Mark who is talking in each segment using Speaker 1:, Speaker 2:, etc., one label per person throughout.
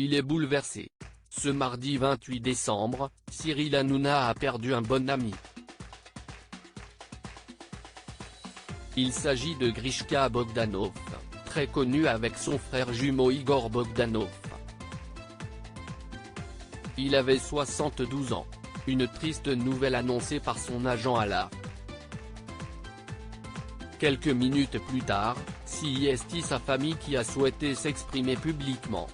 Speaker 1: Il est bouleversé. Ce mardi 28 décembre, Cyril Hanouna a perdu un bon ami. Il s'agit de Grishka Bogdanov, très connu avec son frère jumeau Igor Bogdanov. Il avait 72 ans. Une triste nouvelle annoncée par son agent à la. Quelques minutes plus tard, c'est sa famille qui a souhaité s'exprimer publiquement.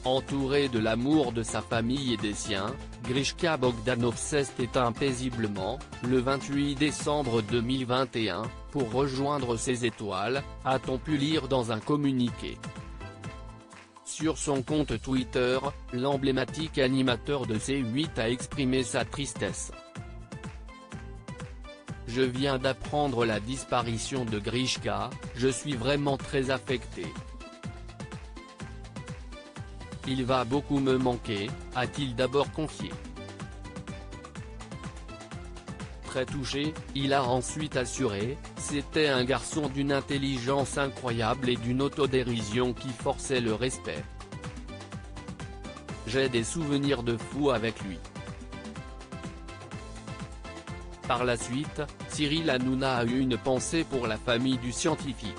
Speaker 1: Entouré de l'amour de sa famille et des siens, Grishka Bogdanov s'est éteint paisiblement, le 28 décembre 2021, pour rejoindre ses étoiles, a-t-on pu lire dans un communiqué. Sur son compte Twitter, l'emblématique animateur de C8 a exprimé sa tristesse. Je viens d'apprendre la disparition de Grishka, je suis vraiment très affecté. Il va beaucoup me manquer, a-t-il d'abord confié. Très touché, il a ensuite assuré, c'était un garçon d'une intelligence incroyable et d'une autodérision qui forçait le respect. J'ai des souvenirs de fou avec lui. Par la suite, Cyril Hanouna a eu une pensée pour la famille du scientifique.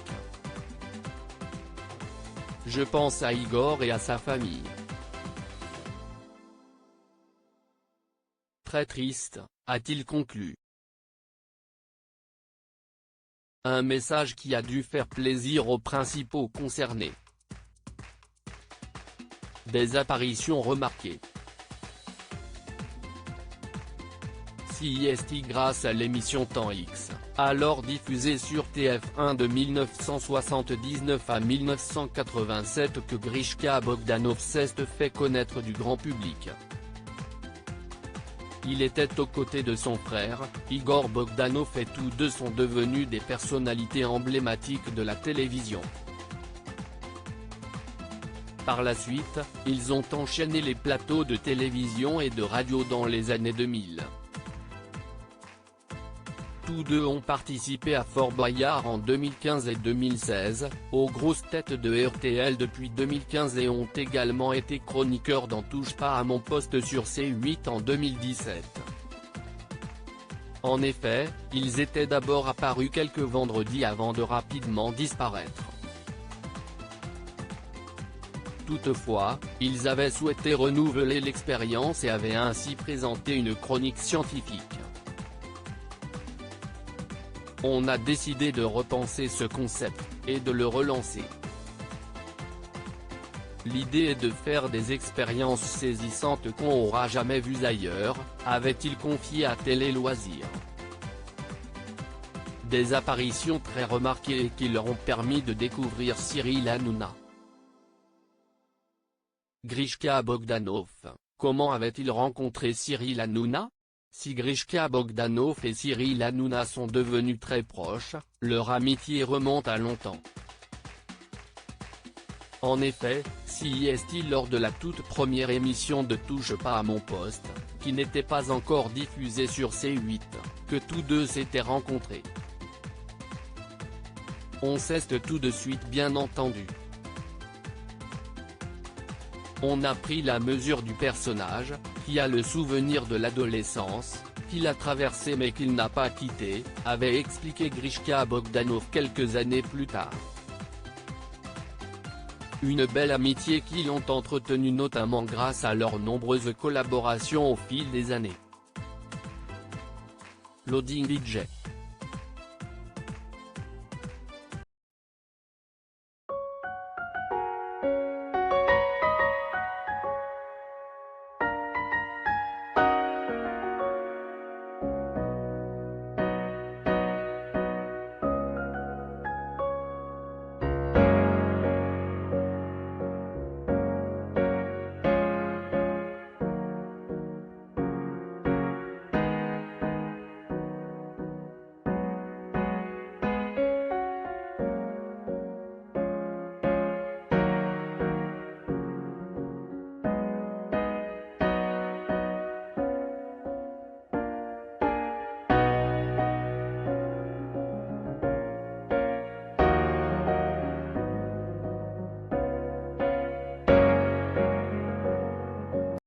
Speaker 1: Je pense à Igor et à sa famille. Très triste, a-t-il conclu. Un message qui a dû faire plaisir aux principaux concernés. Des apparitions remarquées. CIST grâce à l'émission Temps X, alors diffusée sur TF1 de 1979 à 1987 que Grishka Bogdanov s'est fait connaître du grand public. Il était aux côtés de son frère, Igor Bogdanov et tous deux sont devenus des personnalités emblématiques de la télévision. Par la suite, ils ont enchaîné les plateaux de télévision et de radio dans les années 2000. Tous deux ont participé à Fort Boyard en 2015 et 2016, aux grosses têtes de RTL depuis 2015 et ont également été chroniqueurs dans Touche pas à mon poste sur C8 en 2017. En effet, ils étaient d'abord apparus quelques vendredis avant de rapidement disparaître. Toutefois, ils avaient souhaité renouveler l'expérience et avaient ainsi présenté une chronique scientifique. On a décidé de repenser ce concept, et de le relancer. L'idée est de faire des expériences saisissantes qu'on aura jamais vues ailleurs, avait-il confié à Télé Loisirs. Des apparitions très remarquées et qui leur ont permis de découvrir Cyril Hanouna. Grishka Bogdanov, comment avait-il rencontré Cyril Hanouna? Si Grishka Bogdanov et Cyril Hanouna sont devenus très proches, leur amitié remonte à longtemps. En effet, CIST lors de la toute première émission de Touche pas à mon poste, qui n'était pas encore diffusée sur C8, que tous deux s'étaient rencontrés. On s'est tout de suite bien entendu. On a pris la mesure du personnage, qui a le souvenir de l'adolescence, qu'il a traversé mais qu'il n'a pas quitté, avait expliqué Grishka Bogdanov quelques années plus tard. Une belle amitié qu'ils ont entretenue notamment grâce à leurs nombreuses collaborations au fil des années. Loading DJ.